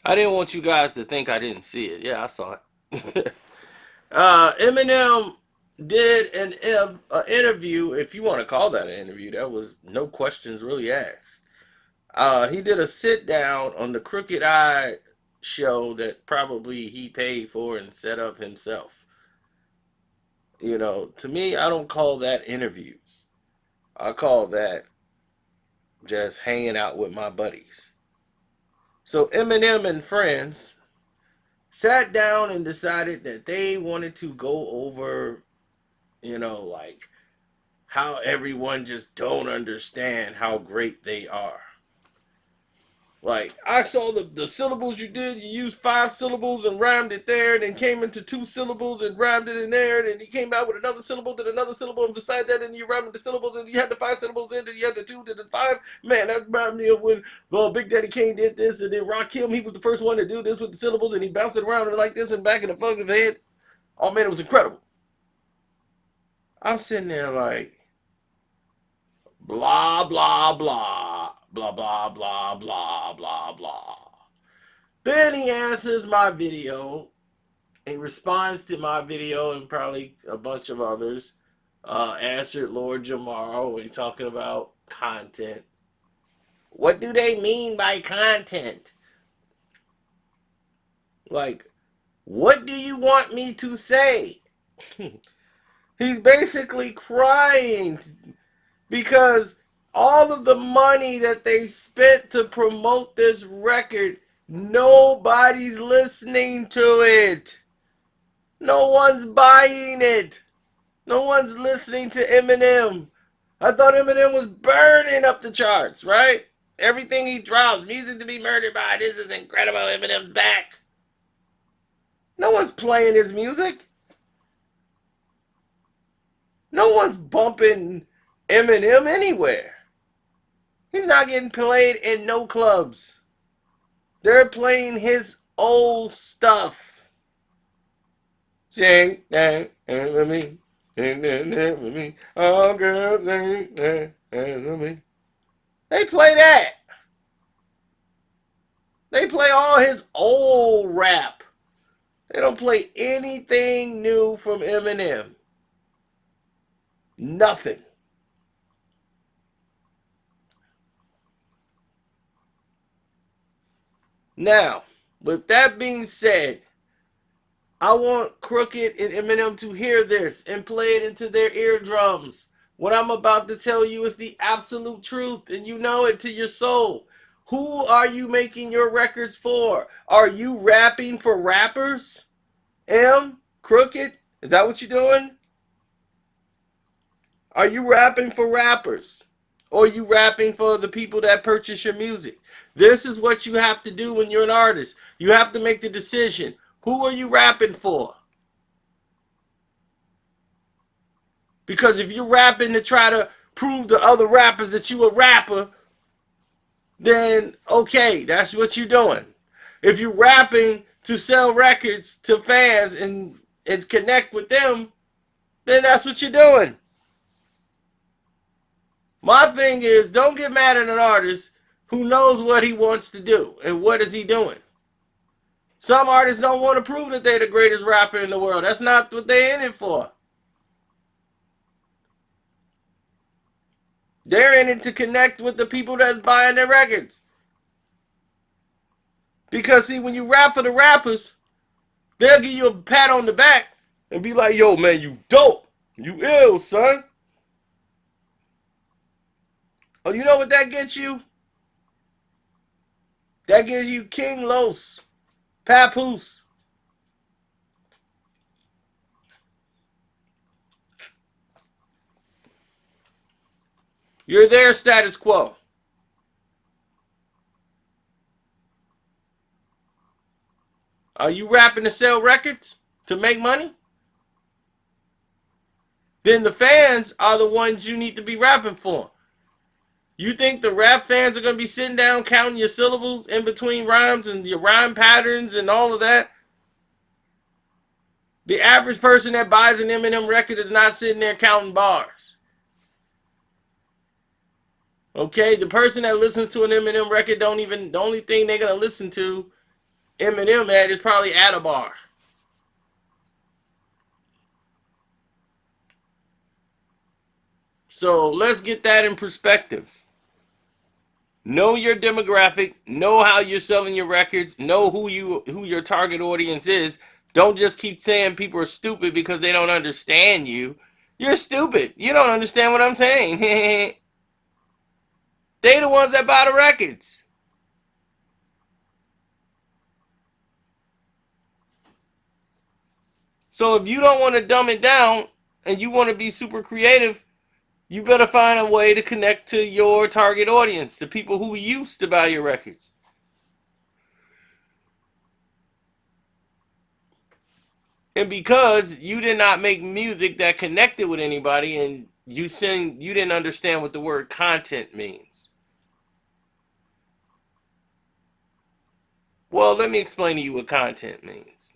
I didn't want you guys to think I didn't see it. Yeah, I saw it. Eminem did an interview, if you want to call that an interview. That was no questions really asked. He did a sit down on the Crooked Eye show that probably he paid for and set up himself. You know, to me, I don't call that interviews. I call that just hanging out with my buddies. So Eminem and friends sat down and decided that they wanted to go over, like how everyone just don't understand how great they are. Like, I saw the syllables you did. You used 5 syllables and rhymed it there, then came into 2 syllables and rhymed it in there, then you came out with another syllable, then another syllable, and beside that, and you rhymed the syllables, and you had the 5 syllables in, then you had the 2, then the 5. Man, that reminded me of when, well, Big Daddy Kane did this, and then Rakim, he was the first one to do this with the syllables, and he bounced it around like this and back in the fucking head. Oh, man, it was incredible. I'm sitting there like, blah, blah, blah, blah, blah, blah, blah, blah, blah. Then he answers my video. He responds to my video and probably a bunch of others. Answered Lord Jamaro when talking about content. What do they mean by content? Like, what do you want me to say? He's basically crying because all of the money that they spent to promote this record, nobody's listening to it. No one's buying it. No one's listening to Eminem. I thought Eminem was burning up the charts, right? Everything he drops, music to be murdered by. This is incredible. Eminem's back. No one's playing his music. No one's bumping Eminem anywhere. He's not getting played in no clubs. They're playing his old stuff. Sing that with me. Sing that with me. Oh, girls, sing that with me. They play that. They play all his old rap. They don't play anything new from Eminem. Nothing. Now, with that being said, I want Crooked and Eminem to hear this and play it into their eardrums. What I'm about to tell you is the absolute truth, and you know it to your soul. Who are you making your records for? Are you rapping for rappers? Crooked? Is that what you're doing? Are you rapping for rappers? Or are you rapping for the people that purchase your music? This is what you have to do when you're an artist. You have to make the decision. Who are you rapping for? Because if you're rapping to try to prove to other rappers that you a rapper, then okay, that's what you're doing. If you're rapping to sell records to fans and connect with them, then that's what you're doing. My thing is, don't get mad at an artist who knows what he wants to do and what is he doing. Some artists don't want to prove that they're the greatest rapper in the world. That's not what they're in it for. They're in it to connect with the people that's buying their records. Because see, when you rap for the rappers, they'll give you a pat on the back and be like, yo, man, you dope. You ill, son. Oh, you know what that gets you? That gives you King Los, Papoose. You're their status quo. Are you rapping to sell records? To make money? Then the fans are the ones you need to be rapping for. You think the rap fans are going to be sitting down counting your syllables in between rhymes and your rhyme patterns and all of that? The average person that buys an Eminem record is not sitting there counting bars. Okay, the person that listens to an Eminem record don't even, the only thing they're going to listen to Eminem had is probably at a bar. So let's get that in perspective. Know your demographic, know how you're selling your records, know who your target audience is. Don't just keep saying people are stupid because they don't understand you. You're stupid. You don't understand what I'm saying. They the ones that buy the records. So if you don't want to dumb it down and you want to be super creative, you better find a way to connect to your target audience, the people who used to buy your records. And because you did not make music that connected with anybody, and you didn't understand what the word content means. Well, let me explain to you what content means.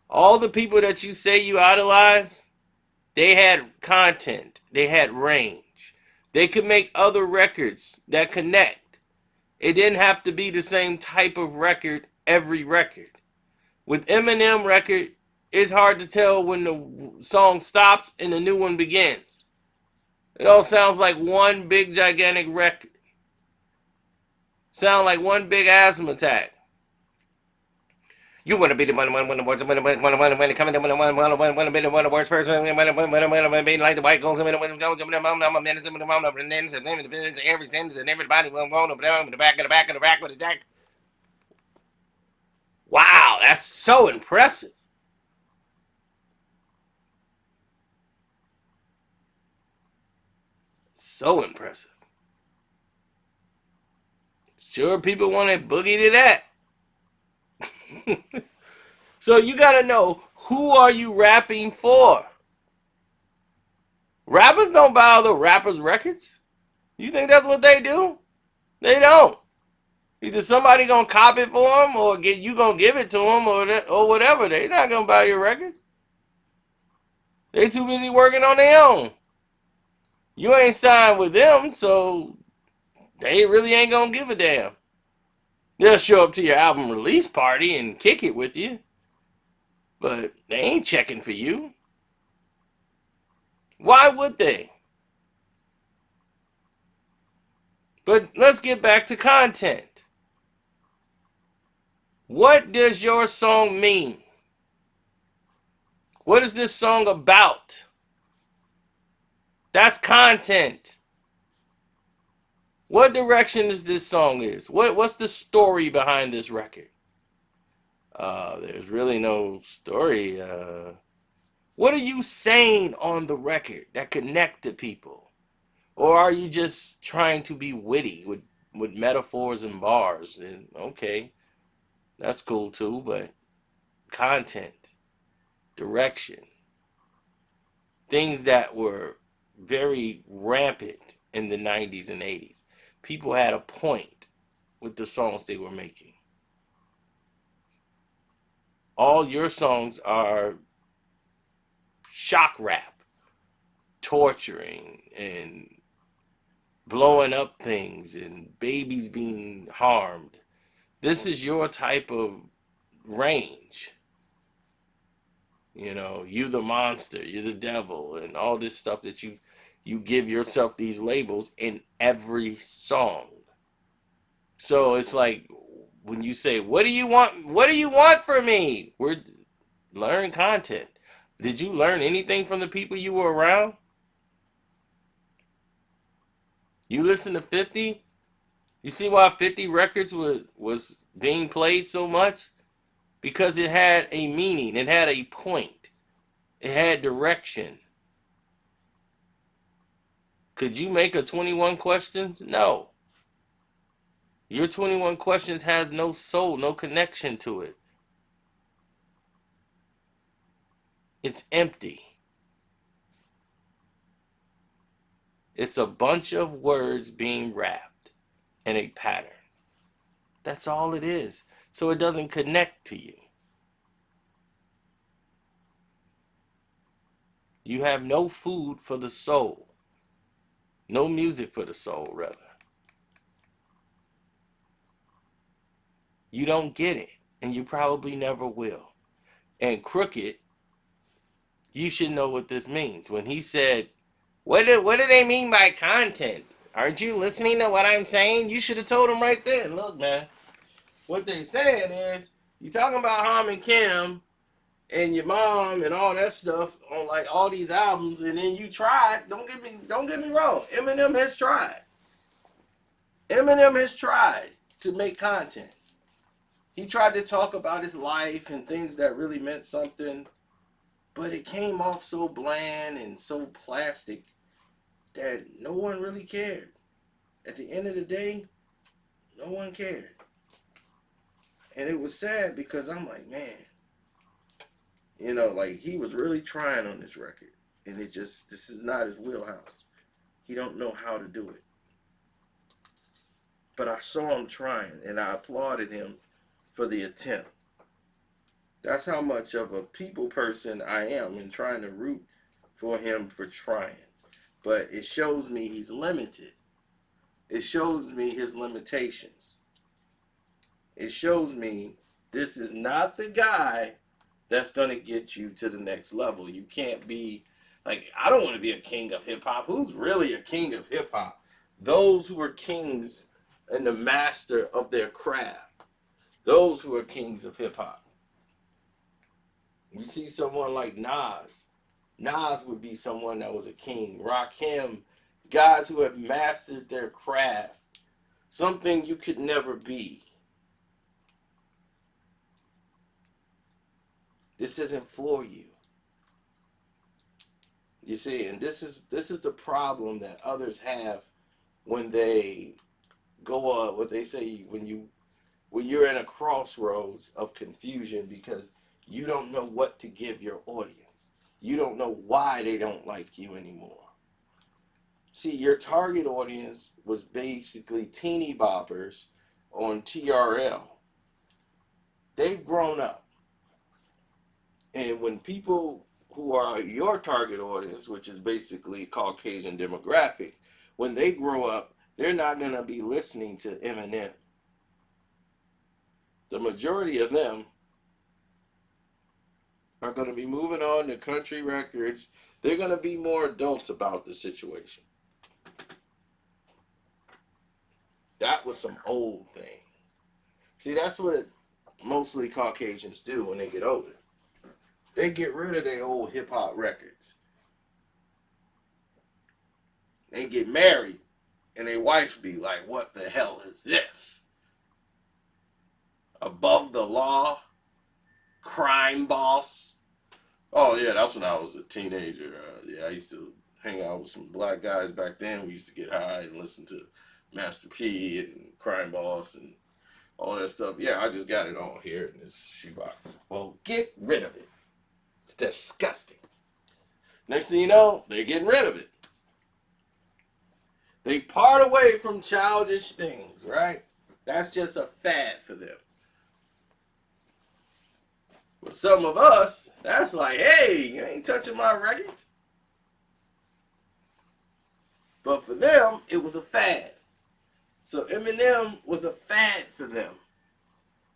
All the people that you say you idolize, they had content, they had range. They could make other records that connect. It didn't have to be the same type of record every record. With Eminem record, it's hard to tell when the song stops and the new one begins. It all sounds like one big gigantic record. Sound like one big asthma attack. You want to be the one the words coming to one be the words first be like the white goes every sentence and everybody will go to the back of the back of the back with the jack. Wow, that's so impressive. So impressive. Sure, people want to boogie to that. So you gotta know, who are you rapping for? Rappers don't buy other rappers' records. You think that's what they do? They don't. Either somebody gonna cop it for them, or get you gonna give it to them, or whatever. They not gonna buy your records. They too busy working on their own. You ain't signed with them, so they really ain't gonna give a damn. They'll show up to your album release party and kick it with you, but they ain't checking for you. Why would they? But let's get back to content. What does your song mean? What is this song about? That's content. What direction is this song is? What's the story behind this record? There's really no story. What are you saying on the record that connect to people? Or are you just trying to be witty with metaphors and bars? And okay, that's cool too, but content, direction, things that were very rampant in the 90s and 80s. People had a point with the songs they were making. All your songs are shock rap, torturing and blowing up things and babies being harmed. This is your type of range. You know, you the monster, you're the devil, and all this stuff that you give yourself these labels in every song. So it's like when you say, "What do you want? What do you want from me?" We're learn content. Did you learn anything from the people you were around? You listen to 50? You see why 50 records was being played so much? Because it had a meaning, it had a point, it had direction. Could you make a 21 questions? No. Your 21 questions has no soul, no connection to it. It's empty. It's a bunch of words being wrapped in a pattern. That's all it is. So it doesn't connect to you. You have no food for the soul. No music for the soul, rather. You don't get it. and you probably never will. And Crooked, you should know what this means. When he said, what do they mean by content? Aren't you listening to what I'm saying? You should have told him right there. Look, man, what they saying is, you talking about Ham and Kim and your mom and all that stuff on like all these albums, and then you tried. Don't get me wrong. Eminem has tried. Eminem has tried to make content. He tried to talk about his life and things that really meant something, but it came off so bland and so plastic that no one really cared. At the end of the day, no one cared. And it was sad because I'm like, man, like he was really trying on this record. And this is not his wheelhouse. He don't know how to do it. But I saw him trying, and I applauded him for the attempt. That's how much of a people person I am in trying to root for him for trying. But it shows me he's limited. It shows me his limitations. It shows me this is not the guy that's going to get you to the next level. You can't be, like, I don't want to be a king of hip-hop. Who's really a king of hip-hop? Those who are kings and the master of their craft. Those who are kings of hip-hop. You see someone like Nas. Nas would be someone that was a king. Rakim, guys who have mastered their craft. Something you could never be. This isn't for you. You see, and this is the problem that others have when they go up. What they say when you're in a crossroads of confusion because you don't know what to give your audience. You don't know why they don't like you anymore. See, your target audience was basically teeny boppers on TRL. They've grown up. And when people who are your target audience, which is basically Caucasian demographic, when they grow up, they're not going to be listening to Eminem. The majority of them are going to be moving on to country records. They're going to be more adult about the situation. That was some old thing. See, that's what mostly Caucasians do when they get older. They get rid of their old hip-hop records. They get married, and their wife be like, what the hell is this? Above the Law, Crime Boss. Oh, yeah, that's when I was a teenager. I used to hang out with some black guys back then. We used to get high and listen to Master P and Crime Boss and all that stuff. Yeah, I just got it all here in this shoebox. Well, get rid of it. It's disgusting. Next thing you know, they're getting rid of it. They part away from childish things, right? That's just a fad for them. But some of us, that's like, hey, you ain't touching my records. But for them, it was a fad. So Eminem was a fad for them.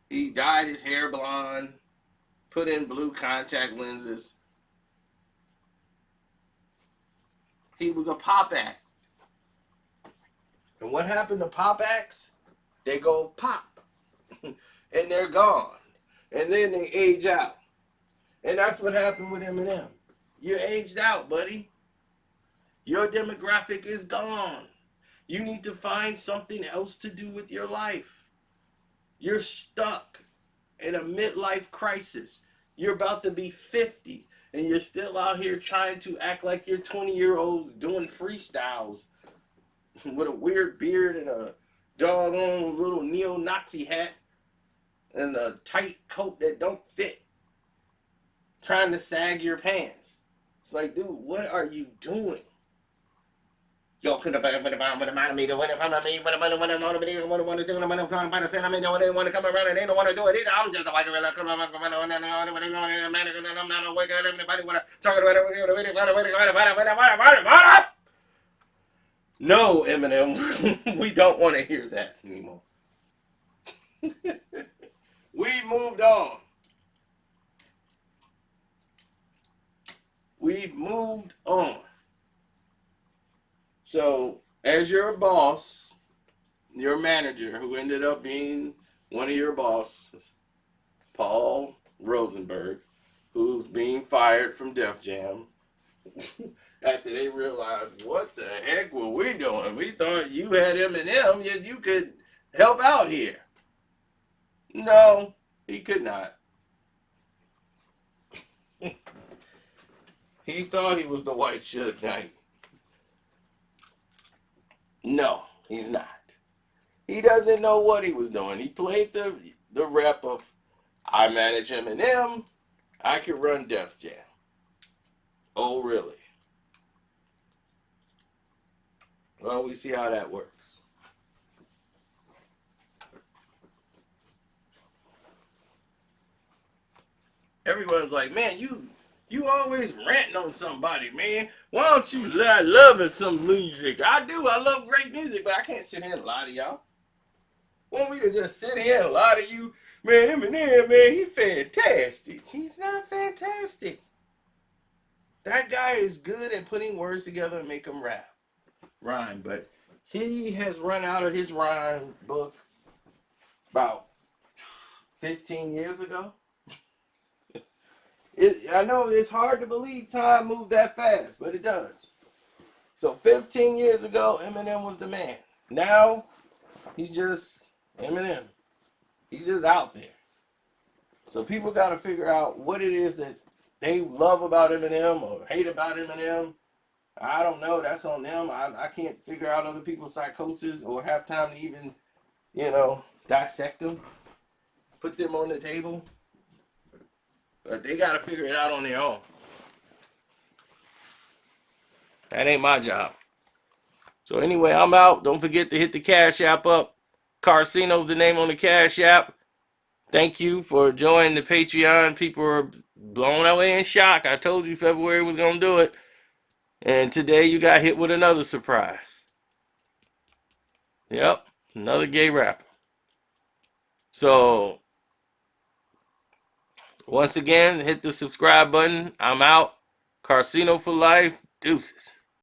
He dyed his hair blonde, put in blue contact lenses. He was a pop act. And what happened to pop acts? They go pop. And they're gone. And then they age out. And that's what happened with Eminem. You're aged out, buddy. Your demographic is gone. You need to find something else to do with your life. You're stuck in a midlife crisis. You're about to be 50, and you're still out here trying to act like you're 20-year-olds doing freestyles with a weird beard and a doggone little neo-Nazi hat and a tight coat that don't fit, trying to sag your pants. It's like, dude, what are you doing? Yo, could have been about me to win it from me, but I want to want to be one of the things I'm going to say. I mean, they want to come around and they don't want to do it either. I'm just like, come on, I'm not awake. Everybody want to talk about it. No, Eminem, we don't want to hear that anymore. We moved on. We've moved on. So, as your boss, your manager, who ended up being one of your bosses, Paul Rosenberg, who's being fired from Def Jam, after they realized, what the heck were we doing? We thought you had Eminem, yet you could help out here. No, he could not. He thought he was the white Suge Knight. No, he's not. He doesn't know what he was doing. He played the rep of, I manage Eminem, I can run Def Jam. Oh, really? Well, we see how that works. Everyone's like, man, you always ranting on somebody, man. Why don't you lie loving some music? I do. I love great music, but I can't sit here and lie to y'all. Want me to just sit here and lie to you? Man, Eminem, man, he's fantastic. He's not fantastic. That guy is good at putting words together and make them rhyme, but he has run out of his rhyme book about 15 years ago. I know it's hard to believe time moved that fast, but it does. So 15 years ago, Eminem was the man. Now, he's just Eminem. He's just out there. So people got to figure out what it is that they love about Eminem or hate about Eminem. I don't know. That's on them. I can't figure out other people's psychosis or have time to even, dissect them, put them on the table. But they got to figure it out on their own. That ain't my job. So anyway, I'm out. Don't forget to hit the Cash App up. Carcino's the name on the Cash App. Thank you for joining the Patreon. People are blown away in shock. I told you February was going to do it. And today you got hit with another surprise. Yep, another gay rapper. So, once again, hit the subscribe button. I'm out. Carcino for life. Deuces.